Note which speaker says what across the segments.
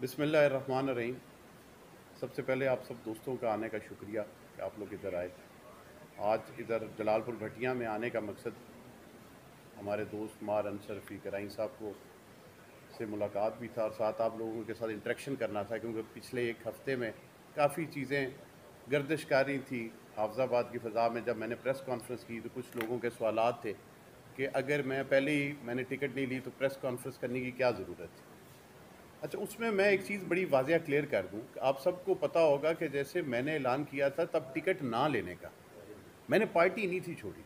Speaker 1: बिस्मिल्लाहिर्रहमानिर्रहीम। सबसे पहले आप सब दोस्तों का आने का शुक्रिया कि आप लोग इधर आए। आज इधर जलालपुर भटिया में आने का मकसद हमारे दोस्त मार अंसर रफ़ी कराई साहब को से मुलाकात भी था और साथ आप लोगों के साथ इंटरेक्शन करना था, क्योंकि पिछले एक हफ़्ते में काफ़ी चीज़ें गर्दिशकारी थी हाफिज़ाबाद की फ़ज़ा में। जब मैंने प्रेस कॉन्फ्रेंस की तो कुछ लोगों के सवालात थे कि अगर मैंने टिकट नहीं ली तो प्रेस कॉन्फ्रेंस करने की क्या ज़रूरत थी। अच्छा, उसमें मैं एक चीज़ बड़ी वाज़िया क्लियर कर दूं कि आप सबको पता होगा कि जैसे मैंने ऐलान किया था तब टिकट ना लेने का, मैंने पार्टी नहीं थी छोड़ी।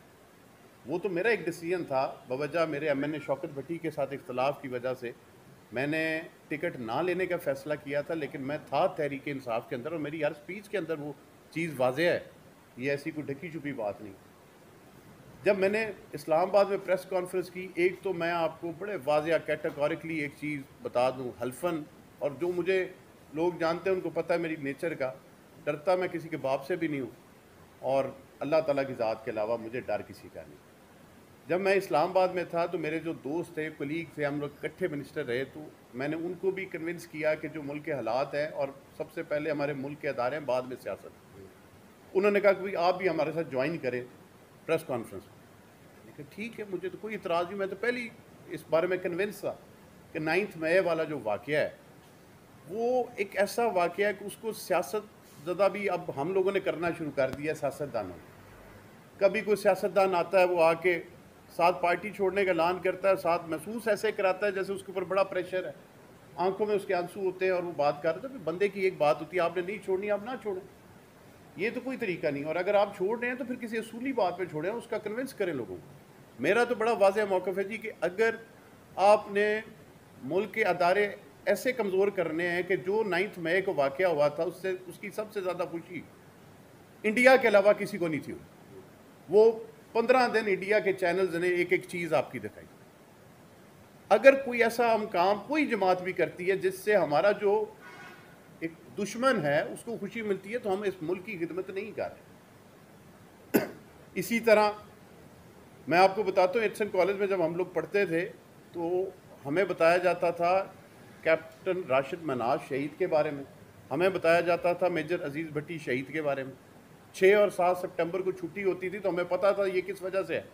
Speaker 1: वो तो मेरा एक डिसीजन था बवजह मेरे एमएनए शौकत भट्टी के साथ इख्तलाफ की वजह से मैंने टिकट ना लेने का फ़ैसला किया था, लेकिन मैं था तहरीक इंसाफ के अंदर और मेरी हर स्पीच के अंदर वो चीज़ वाज़िया है, ये ऐसी कोई ढकी छुपी बात नहीं। जब मैंने इस्लामाबाद में प्रेस कॉन्फ्रेंस की, एक तो मैं आपको बड़े वाज़िया कैटेगोरिकली एक चीज़ बता दूं, हल्फन, और जो मुझे लोग जानते हैं उनको पता है मेरी नेचर का, डरता मैं किसी के बाप से भी नहीं हूँ और अल्लाह ताला की ज़ात के अलावा मुझे डर किसी का नहीं। जब मैं इस्लामाबाद में था तो मेरे जो दोस्त थे, कलीग थे, हम लोग इकट्ठे मिनिस्टर रहे, तो मैंने उनको भी कन्विंस किया कि जो मुल्क के हालात हैं और सबसे पहले हमारे मुल्क के अदारे हैं, बाद में सियासत। उन्होंने कहा कि भाई आप भी हमारे साथ ज्वाइन करें प्रेस कॉन्फ्रेंस में। मैंने कहा ठीक है, मुझे तो कोई इतराज़ नहीं, मैं तो पहले इस बारे में कन्विंस था कि 9 मई वाला जो वाक़या है वो एक ऐसा वाक़या है कि उसको सियासत ज़दा भी अब हम लोगों ने करना शुरू कर दिया है, सियासतदानों ने। कभी कोई सियासतदान आता है, वो आके साथ पार्टी छोड़ने का ऐलान करता है, साथ महसूस ऐसे कराता है जैसे उसके ऊपर बड़ा प्रेशर है, आंखों में उसके आंसू होते हैं और वो बात कर रहे थे। बंदे की एक बात होती है, आपने नहीं छोड़नी आप ना छोड़ें, ये तो कोई तरीका नहीं। और अगर आप छोड़ रहे हैं तो फिर किसी असूली बात पे छोड़ें, उसका कन्विंस करें लोगों को। मेरा तो बड़ा वाज़ेह मौक़िफ़ है जी कि अगर आपने मुल्क के अदारे ऐसे कमज़ोर करने हैं कि जो 9 मई को वाक़या हुआ था उससे उसकी सबसे ज़्यादा खुशी इंडिया के अलावा किसी को नहीं थी। वो 15 दिन इंडिया के चैनल्स ने एक एक चीज़ आपकी दिखाई। अगर कोई ऐसा हम काम कोई जमात भी करती है जिससे हमारा जो एक दुश्मन है उसको खुशी मिलती है, तो हम इस मुल्क की खिदमत नहीं कर रहे। इसी तरह मैं आपको बताता हूँ, एचएन कॉलेज में जब हम लोग पढ़ते थे तो हमें बताया जाता था कैप्टन राशिद मनाज शहीद के बारे में, हमें बताया जाता था मेजर अजीज़ भट्टी शहीद के बारे में। 6 और 7 सितंबर को छुट्टी होती थी तो हमें पता था ये किस वजह से है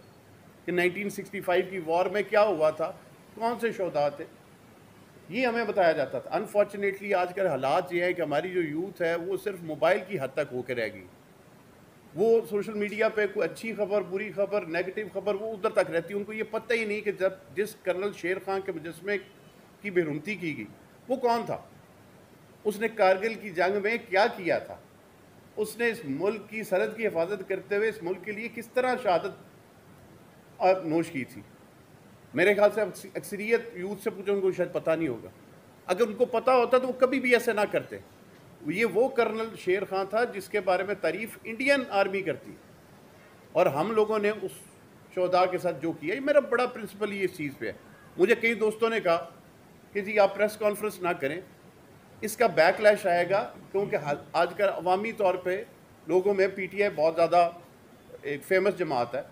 Speaker 1: कि 1965 की वॉर में क्या हुआ था, कौन से शोहदा थे, ये हमें बताया जाता था। अनफॉर्चुनेटली आजकल हालात ये है कि हमारी जो यूथ है वो सिर्फ मोबाइल की हद तक होकर रह गई। वो सोशल मीडिया पे कोई अच्छी खबर, बुरी खबर, नेगेटिव खबर वो उधर तक रहती है। उनको ये पता ही नहीं कि जब जिस कर्नल शेर खान के मुजस्मे की बेरुमती की गई वो कौन था, उसने कारगिल की जंग में क्या किया था, उसने इस मुल्क की सरहद की हिफाजत करते हुए इस मुल्क के लिए किस तरह शहादत नोश की थी। मेरे ख्याल से अक्सरियत यूथ से पूछो, उनको शायद पता नहीं होगा। अगर उनको पता होता तो वो कभी भी ऐसे ना करते। ये वो कर्नल शेर खान था जिसके बारे में तारीफ इंडियन आर्मी करती, और हम लोगों ने उस शोहदा के साथ जो किया, ये मेरा बड़ा प्रिंसिपल ये इस चीज़ पे है। मुझे कई दोस्तों ने कहा कि जी आप प्रेस कॉन्फ्रेंस ना करें, इसका बैकलैश आएगा, क्योंकि आजकल अवामी तौर पे लोगों में पीटीआई बहुत ज़्यादा एक फेमस जमात है,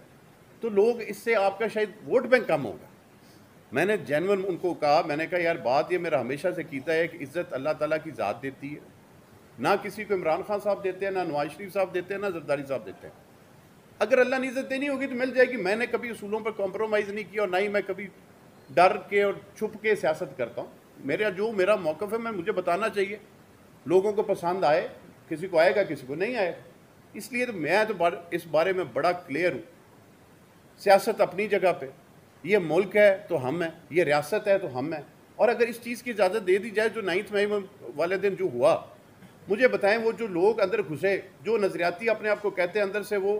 Speaker 1: तो लोग इससे आपका शायद वोट बैंक कम होगा। मैंने जेन्युइन उनको कहा, मैंने कहा यार बात ये मेरा हमेशा से कीता है कि इज़्ज़त अल्लाह ताला की ज़ात देती है, ना किसी को इमरान खान साहब देते हैं, ना नवाज शरीफ साहब देते हैं, ना जरदारी साहब देते हैं। अगर अल्लाह ने इज़्ज़त देनी होगी तो मिल जाएगी। मैंने कभी उसूलों पर कॉम्प्रोमाइज़ नहीं किया और ना ही मैं कभी डर के और छुप के सियासत करता हूँ। मेरा मौक़िफ़ है, मैं मुझे बताना चाहिए, लोगों को पसंद आए, किसी को आएगा किसी को नहीं आएगा। इसलिए तो मैं तो इस बारे में बड़ा क्लियर हूँ। सियासत अपनी जगह पे, ये मुल्क है तो हम हैं, ये रियासत है तो हम हैं। और अगर इस चीज़ की इजाज़त दे दी जाए, जो 9 मई वाले दिन जो हुआ, मुझे बताएं वो जो लोग अंदर घुसे, जो नज़रियाती अपने आप को कहते हैं, अंदर से वो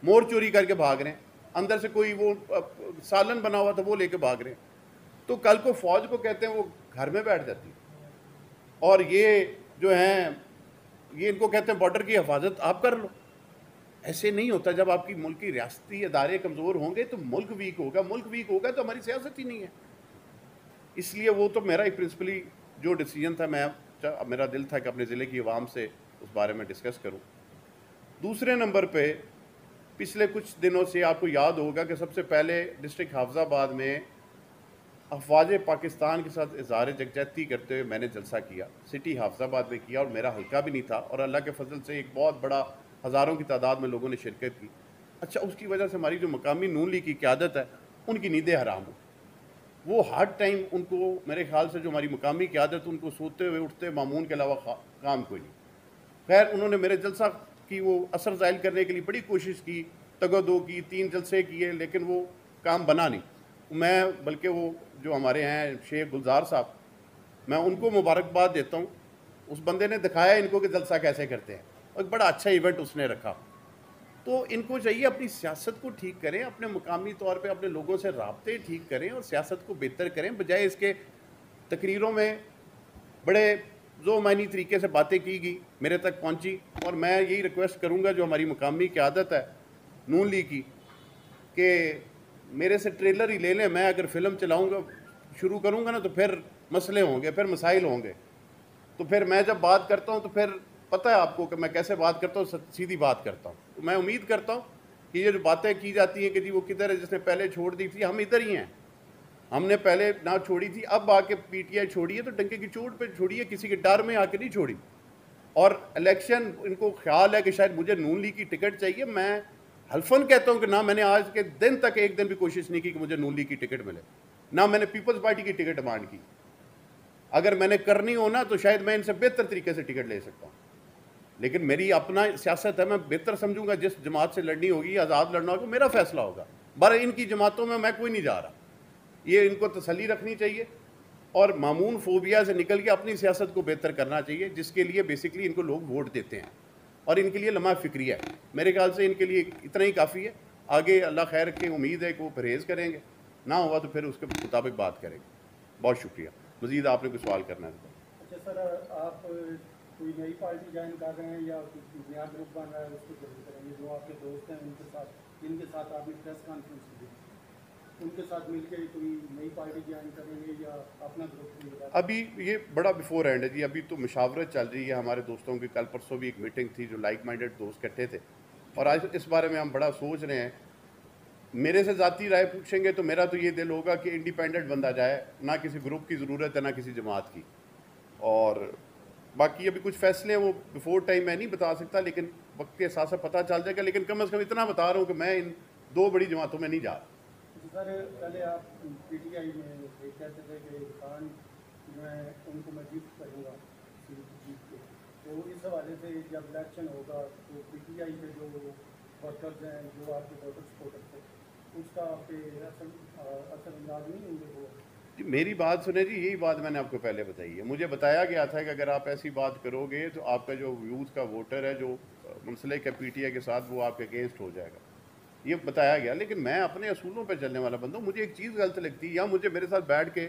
Speaker 1: मोर चोरी करके भाग रहे हैं, अंदर से कोई वो सालन बना हुआ था वो लेके भाग रहे हैं, तो कल को फौज को कहते हैं वो घर में बैठ जाती है। और ये जो हैं, ये इनको कहते हैं बॉर्डर की हिफाजत आप कर लो। ऐसे नहीं होता। जब आपकी मुल्क की रियासती अदारे कमज़ोर होंगे तो मुल्क वीक होगा, मुल्क वीक होगा तो हमारी सियासत ही नहीं है। इसलिए वो तो मेरा एक प्रिंसिपली जो डिसीजन था, मेरा दिल था कि अपने ज़िले की आवाम से उस बारे में डिस्कस करूं। दूसरे नंबर पे, पिछले कुछ दिनों से आपको याद होगा कि सबसे पहले डिस्ट्रिक्ट हाफिज़ाबाद में افواج پاکستان کے ساتھ اظہار یکجہتی کرتے ہوئے میں نے جلسہ کیا، سٹی حافظ آباد میں کیا، اور میرا حلقہ بھی نہیں تھا، اور اللہ کے فضل سے ایک بہت بڑا ہزاروں کی تعداد میں لوگوں نے شرکت کی۔ اچھا، اس کی وجہ سے ہماری جو مقامی نون لیگ کی قیادت ہے ان کی نیندیں حرام ہو، وہ ہر ٹائم ان کو، میرے خیال سے جو ہماری مقامی قیادت ان کو سوتے ہوئے اٹھتے معمون کے علاوہ کام کوئی نہیں۔ خیر، انہوں نے میرے جلسہ کی وہ اثر زائل کرنے کے لیے بڑی کوشش کی، تگدو کی، 3 جلسے کیے، لیکن وہ کام بنا نہیں۔ میں بلکہ وہ جو ہمارے ہیں شیخ گلزار صاحب، میں ان کو مبارکباد دیتا ہوں، اس بندے نے دکھایا ان کو کہ جلسہ کیسے کرتے ہیں، اور ایک بڑا اچھا ایونٹ اس نے رکھا۔ تو ان کو چاہیے اپنی سیاست کو ٹھیک کریں، اپنے مقامی طور پہ اپنے لوگوں سے رابطے ٹھیک کریں اور سیاست کو بہتر کریں، بجائے اس کے تقریروں میں بڑے ذو معنی طریقے سے باتیں کی گئی، میرے تک پہنچی۔ اور میں یہی ریکویسٹ کروں گا جو ہماری مقامی قیادت ہے نون لیگ کی، کہ میرے سے ٹریلر ہی لے لیں، میں اگر فلم چلاؤں گا، شروع کروں گا نا، تو پھر مسئلے ہوں گے، پھر مسائل ہوں گے۔ تو پھر میں جب بات کرتا ہوں تو پھر پتہ ہے آپ کو کہ میں کیسے بات کرتا ہوں، سیدھی بات کرتا ہوں۔ تو میں امید کرتا ہوں کہ یہ جو باتیں کی جاتی ہیں کہ جی وہ کدھر ہے جس نے پہلے چھوڑ دی تھی، ہم ادھر ہی ہیں، ہم نے پہلے نہ چھوڑی تھی، اب آ کے پی ٹی آئی چھوڑی ہے تو ڈنکے کی چوٹ پہ چھوڑی ہے، کسی کے ڈر میں آ کے نہیں چھوڑی۔ اور الیکشن ان کو خیال ہے کہ شاید مجھے نون لیگ کی ٹکٹ چاہیے، میں حلفاً کہتا ہوں کہ نہ میں نے آج کے دن تک ایک دن بھی کوشش نہیں کی کہ مجھے نون لیگ کی ٹکٹ ملے، نہ میں نے پیپلز پارٹی کی ٹکٹ ڈیمانڈ کی۔ اگر میں نے کرنی ہو نا تو شاید میں ان سے بہتر طریقے سے ٹکٹ لے سکتا ہوں، لیکن میری اپنا سیاست ہے، میں بہتر سمجھوں گا جس جماعت سے لڑنی ہوگی، آزاد لڑنا ہوگا، میرا فیصلہ ہوگا۔ بارہ ان کی جماعتوں میں کوئی نہیں جا رہا، یہ ان کو تسلی رکھنی چاہیے اور معمون فوبیا سے نکل کے اپنی سیاست کو بہتر کرنا چاہیے، جس کے لیے بیسکلی ان کو لوگ ووٹ دیتے ہیں، اور ان کے لیے لمحہ فکریہ ہے۔ میرے خیال سے ان کے لیے اتنا ہی کافی ہے، آگے اللہ خیر کی امید ہے کہ وہ پرہیز کریں گے، نہ ہوا تو پھر اس کے مطابق بات کریں گے۔ بہت شکریہ۔ مزید آپ نے کوئی سوال کرنا ہے؟
Speaker 2: اچھا سر، آپ کوئی نئی پارٹی جوائن کر رہے ہیں یا کوئی نیا گروپ بن رہا ہے، اس کو ضرور کریں گے؟ جو آپ کے دوست ہیں ان کے ساتھ آپ نے پریس کانفرنس کی، ان کے ساتھ مل کے کوئی نئی پارٹی جوائن کریں گے یا اپنا گروپ؟
Speaker 1: ابھی یہ بڑا بیفور اینڈ ہے جی، ابھی تو مشاورت چل رہی ہے ہمارے دوستوں کی، کل پرسوں بھی ایک میٹنگ تھی جو لائک مائنڈڈ دوست کٹھے تھے، اور آج اس بارے میں ہم بڑا سوچ رہے ہیں۔ میرے سے ذاتی رائے پوچھیں گے تو میرا تو یہ دل ہوگا کہ انڈیپینڈنٹ بندہ جائے، نہ کسی گروپ کی ضرورت ہے نہ کسی جماعت کی۔ اور باقی ابھی کچھ فیصلے ہیں وہ بیفور ٹائم میں نہیں بتا سکتا، لیکن وقت کے حساب سے پتہ چل جائے گا، لیکن کم از کم اتنا بتا رہا ہوں کہ میں ان 2 بڑی جماعتوں میں نہیں جا رہا۔
Speaker 2: سر پہلے آپ پی ٹی آئی میں کہتے تھے کہ خان جو ہے ان کو میں جیت کروں گا جیت کے، تو اس حوالے سے جب الیکشن ہوگا تو پی ٹی آئی کے جو ورکرز ہیں، جو آپ کے ووٹر سپورٹرز ہیں، اس کا آپ پہ اثر انداز نہیں ہوں گے وہ؟
Speaker 1: جی میری بات سنیں جی، یہی بات میں نے آپ کو پہلے بتائی ہے، مجھے بتایا گیا تھا کہ اگر آپ ایسی بات کرو گے تو آپ کا جو یوتھ کا ووٹر ہے جو منسلک ہے پی ٹی آئی کے ساتھ، وہ آپ کے اگینسٹ ہو جائے گا، یہ بتایا گیا۔ لیکن میں اپنے اصولوں پہ چلنے والا بندہ ہوں، مجھے ایک چیز غلط لگتی ہے، یا مجھے میرے ساتھ بیٹھ کے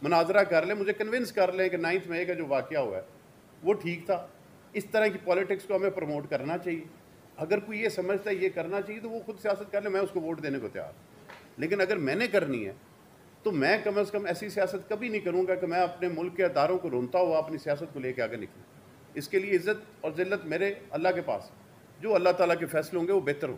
Speaker 1: مناظرہ کر لیں، مجھے کنونس کر لیں کہ 9 مئی کا جو واقعہ ہوا ہے وہ ٹھیک تھا، اس طرح کی پالیٹکس کو ہمیں پروموٹ کرنا چاہیے۔ اگر کوئی یہ سمجھتا ہے یہ کرنا چاہیے تو وہ خود سیاست کر لے، میں اس کو ووٹ دینے کو تیار ہوں۔ لیکن اگر میں نے کرنی ہے تو میں کم از کم ایسی سیاست کبھی نہیں کروں گا کہ میں اپنے ملک کے اداروں کو رونتا ہوا اپنی سیاست کو لے کے آگے نکلوں۔ اس کے لیے عزت اور ذلت میرے اللہ کے پاس، جو اللہ تعالیٰ کے فیصلے ہوں گے وہ بہتر ہوں۔